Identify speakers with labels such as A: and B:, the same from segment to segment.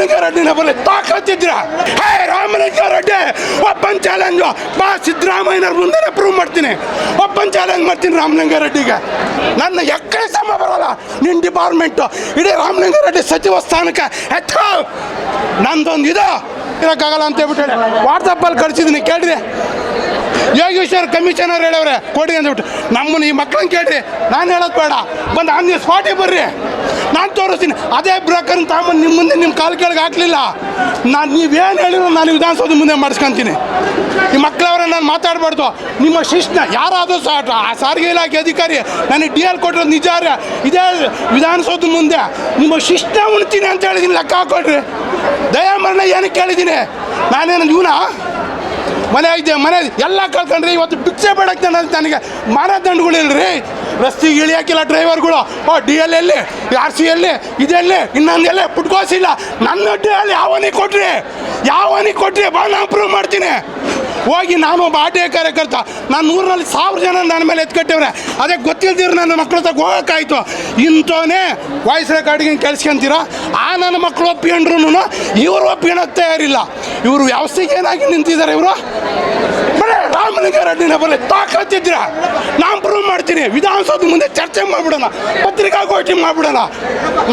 A: ರಾಮಲಿಂಗಾರೆಡ್ಡಿನ ಬರಲಿ ತಾಕತ್ತಿದ್ರ ಹೇ Ramalinga Reddy open challenge ಬಾ ಸಿದ್ದರಾಮಯ್ಯನವ್ರ ಮುಂದೆ ಪ್ರೂವ್ ಮಾಡ್ತೀನಿ. ಓಪನ್ ಚಾಲೆಂಜ್ ಮಾಡ್ತೀನಿ ರಾಮಲಿಂಗಾರೆಡ್ಡಿಗೆ. ನನ್ನ ಎಕ್ಕಡೆ ಸಮ ಬರೋಲ್ಲ ನಿನ್ನ ಡಿಪಾರ್ಟ್ಮೆಂಟು ಇಡೀ ರಾಮಲಿಂಗಾರೆಡ್ಡಿ ಸಚಿವ ಸ್ಥಾನಕ್ಕೆ ಹೆಚ್ಚು ನಂದೊಂದು ಇದು ಇರೋಕ್ಕಾಗಲ್ಲ ಅಂತ ಹೇಳ್ಬಿಟ್ಟು ಹೇಳಿ ವಾಟ್ಸಪ್ಪಲ್ಲಿ ಕಳಿಸಿದ್ದೀನಿ. ಕೇಳ್ರಿ, ಯೋಗೇಶ್ವರ್ ಕಮಿಷನರ್ ಹೇಳವ್ರೆ ಕೊಡಿ ಅಂದ್ಬಿಟ್ಟು. ನಮ್ಮನ್ನು ಈ ಮಕ್ಕಳನ್ನ ಕೇಳ್ರಿ, ನಾನು ಹೇಳೋದು ಬೇಡ, ಬಂದು ಆನ್ ದಿ ಸ್ಪಾಟಿಗೆ ಬರ್ರಿ, ನಾನು ತೋರಿಸ್ತೀನಿ. ಅದೇ ಬ್ರೋಕರ್ನ ತಗೊಂಬಂದು ನಿಮ್ಮ ಮುಂದೆ ನಿಮ್ಮ ಕಾಲು ಕೆಳಗೆ ಹಾಕಲಿಲ್ಲ, ನಾನು ನೀವೇನು ಹೇಳಿದ್ರು ನಾನು ವಿಧಾನಸೌಧ ಮುಂದೆ ಮಾಡಿಸ್ಕೊತೀನಿ. ಈ ಮಕ್ಕಳವ್ರೆ ನಾನು ಮಾತಾಡಬಾರ್ದು. ನಿಮ್ಮ ಶಿಸ್ನ ಯಾರಾದರೂ ಸಾರಿಗೆ ಇಲಾಖೆ ಅಧಿಕಾರಿ ನನಗೆ DL ಕೊಟ್ಟಿರೋದು ನಿಜ ರೀ, ಇದೇ ವಿಧಾನಸೌಧ ಮುಂದೆ ನಿಮ್ಮ ಶಿಸ್ನ ಉಣ್ತೀನಿ ಅಂತ ಹೇಳಿದ್ದೀನಿ. ಲೆಕ್ಕ ಹಾಕೊಳ್ರಿ. ದಯಾಮರಣ ಏನಕ್ಕೆ ಕೇಳಿದ್ದೀನಿ? ನಾನೇನು ಇವನ ಮನೆ ಐತೆ ಮನೆ ಎಲ್ಲ ಕಳ್ಕೊಂಡ್ರಿ. ಇವತ್ತು ಭಿಕ್ಷೆ ಬೇಡಕ್ಕೆ ನನಗೆ ಮಾನದಂಡಗಳಿಲ್ರಿ. ರಸ್ತೆಗೆ ಇಳಿಯಾಕಿಲ್ಲ ಡ್ರೈವರ್ಗಳು. DL ಎಲ್ಲಿ, RC ಎಲ್ಲಿ, ಇದೆಲ್ಲಿ, ಇನ್ನೊಂದು ಎಲ್ಲೇ ಪುಟ್ಕೋಸಿಲ್ಲ. ನನ್ನ DL ಯಾವನಿಗೆ ಕೊಟ್ರಿ ಬಾ, ನಾನು ಪ್ರೂವ್ ಮಾಡ್ತೀನಿ. ಹೋಗಿ ನಾನು ಒಬ್ಬ RTI ಕಾರ್ಯಕರ್ತ, ನಾನು 100 ಜನ ನನ್ನ ಮೇಲೆ ಎತ್ಕಟ್ಟವ್ರೆ. ಅದೇ ಗೊತ್ತಿಲ್ದಿರು ನನ್ನ ಮಕ್ಕಳ ಹತ್ರ ಹೋಗೋಕ್ಕಾಯ್ತು. ಇಂಥವನೇ ವಾಯ್ಸ್ ರೆಕಾರ್ಡಿಂಗ್ ಕೇಳಿಸ್ಕೊಂತೀರ. ನನ್ನ ಮಕ್ಕಳು ಒಪ್ಪಿಕೊಂಡ್ರು ಇವರು ಒಪ್ಪಿಕೊಳ್ಳೋಕೆ ತಯಾರಿಲ್ಲ. ಇವರು ವ್ಯವಸ್ಥೆಗೆ ಏನಾಗಿ ನಿಂತಿದ್ದಾರೆ ಇವರು. ಬರೇ ರಾಮಲಿಂಗಾರೆಡ್ಡಿನ ಬರಲಿ ತಾಕತ್ತಿದ್ರ ನಾನು ಪ್ರೂವ್ ಮಾಡ್ತೀನಿ. ವಿಧಾನಸೌಧ ಮುಂದೆ ಚರ್ಚೆ ಮಾಡಿಬಿಡೋಣ, ಪತ್ರಿಕಾಗೋಷ್ಠಿ ಮಾಡಿಬಿಡೋಣ.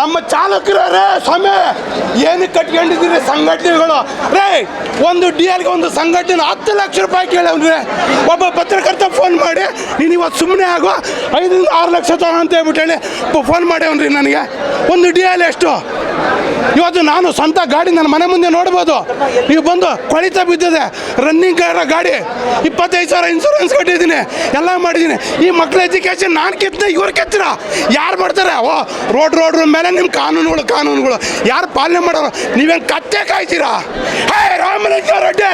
A: ನಮ್ಮ ಚಾಲಕರೇ ಸ್ವಾಮಿ ಏನಕ್ಕೆ ಕಟ್ಕೊಂಡಿದ್ದೀರಿ ಸಂಘಟನೆಗಳು ರೇ? ಒಂದು DLಗೆ ಒಂದು ಸಂಘಟನೆ 10 ಲಕ್ಷ ರೂಪಾಯಿ ಕೇಳವ್ರಿ. ಒಬ್ಬ ಪತ್ರಕರ್ತ ಫೋನ್ ಮಾಡಿ ನೀನು ಇವತ್ತು ಸುಮ್ಮನೆ ಆಗೋ 5 ರಿಂದ 6 ಲಕ್ಷ ತಗೋ ಅಂತ ಹೇಳ್ಬಿಟ್ಟು ಹೇಳಿ ಫೋನ್ ಮಾಡ್ಯವನ್ರಿ ನನಗೆ. ಒಂದು DL ಎಷ್ಟು? ಇವತ್ತು ನಾನು ಸ್ವಂತ ಗಾಡಿ ನನ್ನ ಮನೆ ಮುಂದೆ ನೋಡ್ಬೋದು. ನೀವು ಬಂದು ಕೊಳಿತ ಬಿದ್ದಿದೆ, ರನ್ನಿಂಗ್ ಗಾಡಿ, 25,000 ಇನ್ಸೂರೆನ್ಸ್ ಕಟ್ಟಿದ್ದೀನಿ, ಎಲ್ಲ ಮಾಡಿದ್ದೀನಿ. ಈ ಮಕ್ಕಳ ಎಜುಕೇಷನ್ ನಾನು ಕೆತ್ತ, ಇವ್ರು ಕೆತ್ತರ ಯಾರು ಮಾಡ್ತಾರೆ? ರೋಡ್ ಮೇಲೆ ನಿಮ್ಮ ಕಾನೂನುಗಳು ಯಾರು ಪಾಲನೆ ಮಾಡೋರು? ನೀವೇನು ಕತ್ತೆ ಕಾಯ್ತೀರಾ? ಹೇ ರಾಮಲಿಂಗಾರೆಡ್ಡಿ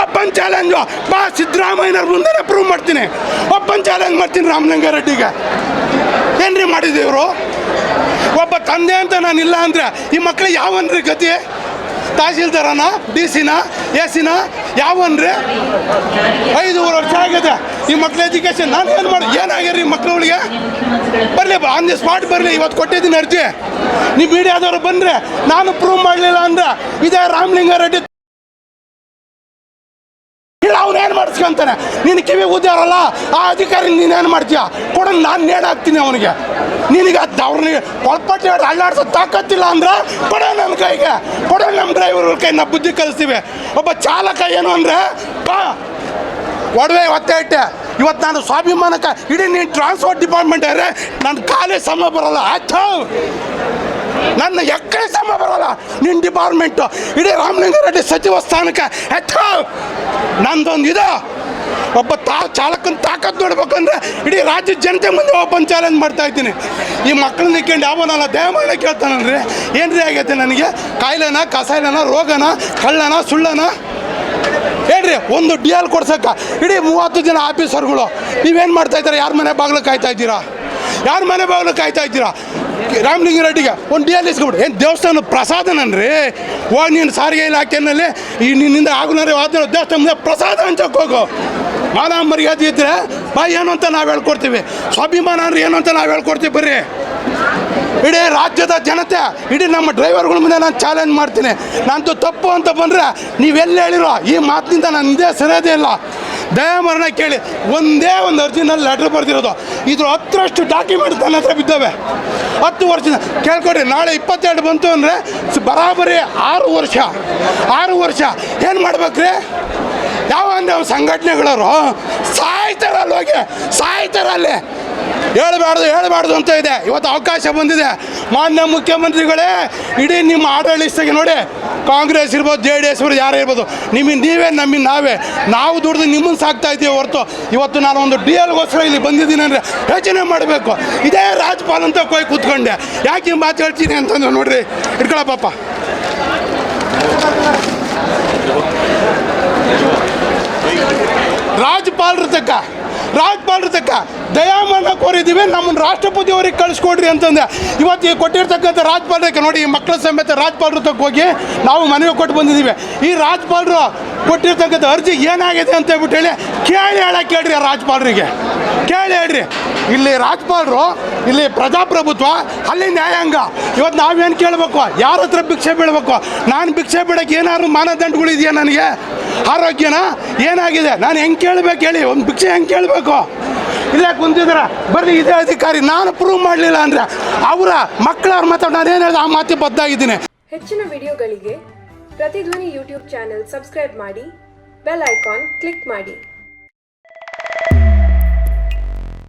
A: ಓಪನ್ ಚಾಲೆಂಜು ಬಾ ಸಿದ್ದರಾಮಯ್ಯನವ್ರ ಮುಂದೆ ಪ್ರೂವ್ ಮಾಡ್ತೀನಿ. ಓಪನ್ ಚಾಲೆಂಜ್ ಮಾಡ್ತೀನಿ ರಾಮಲಿಂಗಾರೆಡ್ಡಿಗೆ. ಏನ್ರಿ ಮಾಡಿದ್ದೀವಿ ಇವರು? ಒಬ್ಬ ತಂದೆ ಅಂತ ನಾನು ಇಲ್ಲ ಅಂದರೆ ಈ ಮಕ್ಕಳಿಗೆ ಯಾವನ್ರಿ ಗತಿ? ತಹಸೀಲ್ದಾರನ, DC-ನ, AC-ನ ಯಾವನ್ರಿ? 5 ವರ್ಷ ಆಗಿದೆ ಈ ಮಕ್ಳ ಎಜುಕೇಷನ್. ನಾನು ಏನು ಮಾಡಿ ಏನಾಗ್ಯಾರ ಈ ಮಕ್ಕಳುಗಳಿಗೆ? ಬರಲಿ, ಆನ್ ದಿ ಸ್ಪಾಟ್ ಬರಲಿ. ಇವತ್ತು ಕೊಟ್ಟಿದ್ದೀನಿ ಅರ್ಜಿ. ನೀವು ಮೀಡಿಯಾದವರು ಬಂದರೆ ನಾನು ಪ್ರೂವ್ ಮಾಡಲಿಲ್ಲ ಅಂದ್ರೆ ಇದೇ ರಾಮಲಿಂಗಾರೆಡ್ಡಿ ಇಲ್ಲ, ಅವನೇನು ಮಾಡಿಸ್ಕೊಂತಾನೆ. ನೀನು ಕಿವಿ ಊದ್ಯಾರಲ್ಲ ಆ ಅಧಿಕಾರಿ ನೀನೇನು ಮಾಡ್ತೀಯ? ಕೊಡೋದು ನಾನು ನೇಣಾಕ್ತೀನಿ ಅವನಿಗೆ. ನಿನಗೆ ಅವ್ರನ್ನ ಕೊಲ್ಪಟ್ಟೆ ಅಳ್ಳಾಡ್ಸೋ ತಾಕತ್ತಿಲ್ಲ ಅಂದ್ರೆ ಕೊಡ ನನ್ನ ಕೈಗೆ, ಕೊಡ ನಮ್ಮ ಡ್ರೈವರ್ ಕೈ, ನಾವು ಬುದ್ಧಿ ಕಲಿಸ್ತೀವಿ. ಒಬ್ಬ ಚಾಲಕ ಏನು ಅಂದರೆ ಒಡವೆ ಒತ್ತೆ ಇಟ್ಟೆ. ಇವತ್ತು ನಾನು ಸ್ವಾಭಿಮಾನಕ್ಕೆ ಇಡೀ ನೀನು ಟ್ರಾನ್ಸ್ಪೋರ್ಟ್ ಡಿಪಾರ್ಟ್ಮೆಂಟ್ ಆದರೆ ನನ್ನ ಕಾಲೇ ಸಮ ಬರೋಲ್ಲ. ಆಯ್ತು, ನನ್ನ ಎಕ್ಕಡೆ ಸಮ ಬರೋಲ್ಲ ನಿನ್ನ ಡಿಪಾರ್ಟ್ಮೆಂಟು ಇಡೀ ರಾಮಲಿಂಗಾರೆಡ್ಡಿ ಸಚಿವ ಸ್ಥಾನಕ್ಕೆ ಹೆಚ್ಚು ನಂದೊಂದು ಇದು. ಒಬ್ಬ ಚಾಲಕನ ತಾಕತ್ತು ನೋಡ್ಬೇಕಂದ್ರೆ ಇಡೀ ರಾಜ್ಯದ ಜನತೆ ಮುಂದೆ ಓಪನ್ ಚಾಲೆಂಜ್ ಮಾಡ್ತಾ ಇದ್ದೀನಿ. ಈ ಮಕ್ಕಳನ್ನ ಇಟ್ಕೊಂಡು ಯಾವನಲ್ಲ ದಯಮಾಡಿ ಕೇಳ್ತಾನಲ್ರಿ, ಏನ್ರಿ ಆಗೈತೆ ನನಗೆ? ಕಾಯಿಲೆನ, ಕಸಾಯಿಲೆನ, ರೋಗನ, ಕಳ್ಳನ, ಸುಳ್ಳನ? ಹೇಳ್ರಿ, ಒಂದು DL ಕೊಡ್ಸಕ್ಕ ಇಡೀ 30 ಜನ ಆಫೀಸರ್ಗಳು ನೀವೇನು ಮಾಡ್ತಾಯಿದ್ದೀರಾ? ಯಾರ ಮನೆ ಬಾಗಿಲು ಕಾಯ್ತಾ ಇದ್ದೀರಾ? ರಾಮಲಿಂಗಾರೆಡ್ಡಿಗೆ ಒಂದು DL ಇಸ್ಕೊಬಿಟ್ಟು ಏನು ದೇವಸ್ಥಾನ ಪ್ರಸಾದನನ್ರಿ? ಹೋಗಿ ನೀನು ಸಾರಿಗೆ ಇಲಾಖೆಯಲ್ಲಿ ಈ ನಿನ್ನಿಂದ ಆಗುನಾರೆ ವಾದ ದೇವಸ್ಥಾನ ಪ್ರಸಾದ ಹಂಚಕ್ಕೆ ಹೋಗು. ಮಾನ ಮರ್ಯಾದೆ ಇದ್ದರೆ ಬಾ, ಏನು ಅಂತ ನಾವು ಹೇಳ್ಕೊಡ್ತೀವಿ. ಸ್ವಾಭಿಮಾನ ಅಂದ್ರೆ ಏನು ಅಂತ ನಾವು ಹೇಳ್ಕೊಡ್ತೀವಿ. ಬರ್ರಿ, ಇಡೀ ರಾಜ್ಯದ ಜನತೆ, ಇಡೀ ನಮ್ಮ ಡ್ರೈವರ್ಗಳ ಮುಂದೆ ನಾನು ಚಾಲೆಂಜ್ ಮಾಡ್ತೀನಿ. ನಂದು ತಪ್ಪು ಅಂತ ಬಂದರೆ ನೀವೆಲ್ಲಿ ಹೇಳಿರೋ ಈ ಮಾತಿನಿಂದ ನನ್ನದೇ ಸರಿಯೋದೇ ಇಲ್ಲ. ದಯಾಮರಣ ಕೇಳಿ, ಒಂದೇ ಒಂದು ಅರ್ಜಿನಲ್ಲಿ ಲೆಟ್ರ್ ಬರೆದಿರೋದು. ಇದ್ರ 10ರಷ್ಟು ಡಾಕ್ಯುಮೆಂಟ್ಸ್ ನನ್ನ ಹತ್ರ ಬಿದ್ದಾವೆ. 10 ವರ್ಷದ ಕೇಳ್ಕೊಡ್ರಿ. ನಾಳೆ 22 ಬಂತು ಅಂದರೆ ಬರಾಬರಿ 6 ವರ್ಷ ಏನು ಮಾಡ್ಬೇಕ್ರಿ? ಯಾವ ಅಂದರೆ ಸಂಘಟನೆಗಳವರು ಸಾಯ್ತಾರಲ್ಲ, ಹೋಗಿ ಸಾಯ್ತಾರಲ್ಲಿ. ಹೇಳಬಾರ್ದು ಅಂತ ಇದೆ. ಇವತ್ತು ಅವಕಾಶ ಬಂದಿದೆ. ಮಾನ್ಯ ಮುಖ್ಯಮಂತ್ರಿಗಳೇ, ಇಡೀ ನಿಮ್ಮ ಆಡಳಿತಕ್ಕೆ ನೋಡಿ, ಕಾಂಗ್ರೆಸ್ ಇರ್ಬೋದು, JDS ಇರ್ಬೋದು, ಯಾರೇ ಇರ್ಬೋದು, ನೀವೇ ನಮ್ಮಿಂದ ನಾವು ದುಡ್ದು ನಿಮ್ಮನ್ನು ಸಾಕ್ತಾ ಇದ್ದೀವಿ ಹೊರತು ಇವತ್ತು ನಾನು ಒಂದು DLಗೋಸ್ಕರ ಇಲ್ಲಿ ಬಂದಿದ್ದೀನಿ ಅಂದರೆ ಯೋಚನೆ ಮಾಡಬೇಕು. ಇದೇ ರಾಜ್ಪಾಲ್ ಅಂತ ಹೋಗಿ ಕೂತ್ಕೊಂಡೆ. ಯಾಕೆ ಮಾತು ಹೇಳ್ತೀನಿ ಅಂತಂದ್ರೆ ನೋಡ್ರಿ, ಇಟ್ಕೊಳ ಪಾಪ. ರಾಜ್ಪಾಲರ ತಕ್ಕ ದಯಾಮರಣ ಕೋರಿದ್ದೀವಿ, ನಮ್ಮನ್ನು ರಾಷ್ಟ್ರಪತಿಯವ್ರಿಗೆ ಕಳಿಸ್ಕೊಡ್ರಿ ಅಂತಂದೆ. ಇವತ್ತು ಕೊಟ್ಟಿರ್ತಕ್ಕಂಥ ರಾಜ್ಪಾಲರಿಗೆ ನೋಡಿ, ಈ ಮಕ್ಕಳ ಸಮೇತ ರಾಜ್ಪಾಲರ ತಕ್ಕ ಹೋಗಿ ನಾವು ಮನವಿ ಕೊಟ್ಟು ಬಂದಿದ್ದೀವಿ. ಈ ರಾಜ್ಪಾಲರು ಕೊಟ್ಟಿರ್ತಕ್ಕಂಥ ಅರ್ಜಿ ಏನಾಗಿದೆ ಅಂತ ಹೇಳ್ಬಿಟ್ಟು ಹೇಳಿ ಕೇಳ್ರಿ ಆ ರಾಜ್ಪಾಲರಿಗೆ. ಕೇಳಿ ಹೇಳ್ರಿ. ಇಲ್ಲಿ ರಾಜ್ಪಾಲರು, ಇಲ್ಲಿ ಪ್ರಜಾಪ್ರಭುತ್ವ, ಅಲ್ಲಿ ನ್ಯಾಯಾಂಗ. ಇವತ್ತು ನಾವೇನು ಕೇಳಬೇಕು? ಯಾರ ಹತ್ರ ಭಿಕ್ಷೆ ಬೀಳಬೇಕು? ನಾನು ಭಿಕ್ಷೆ ಬಿಡೋಕ್ಕೆ ಏನಾದ್ರು ಮಾನದಂಡಗಳಿದೆಯಾ? ನನಗೆ ಆರೋಗ್ಯನ ಏನಾಗಿದೆ? ನಾನು ಹೆಂಗೆ ಕೇಳಬೇಕು ಹೇಳಿ? ಒಂದು ಭಿಕ್ಷೆ ಹೆಂಗೆ ಕೇಳಬೇಕು? ಇಲ್ಲೇ ಕುಂತಿದ್ರ ಬರ್ರಿ ಇದೇ ಅಧಿಕಾರಿ, ನಾನು ಪ್ರೂವ್ ಮಾಡಲಿಲ್ಲ ಅಂದರೆ ಅವರ ಮಕ್ಕಳವ್ರ ಮಾತಾಡಿ ನಾನು ಏನು ಹೇಳಿದೆ ಆ ಮಾತಿ ಬದ್ದಾಗಿದ್ದೀನಿ.
B: ಹೆಚ್ಚಿನ ವಿಡಿಯೋಗಳಿಗೆ ಪ್ರತಿಧ್ವನಿ ಯೂಟ್ಯೂಬ್ ಚಾನೆಲ್ ಸಬ್ಸ್ಕ್ರೈಬ್ ಮಾಡಿ, ಬೆಲ್ ಐಕಾನ್ ಕ್ಲಿಕ್ ಮಾಡಿ.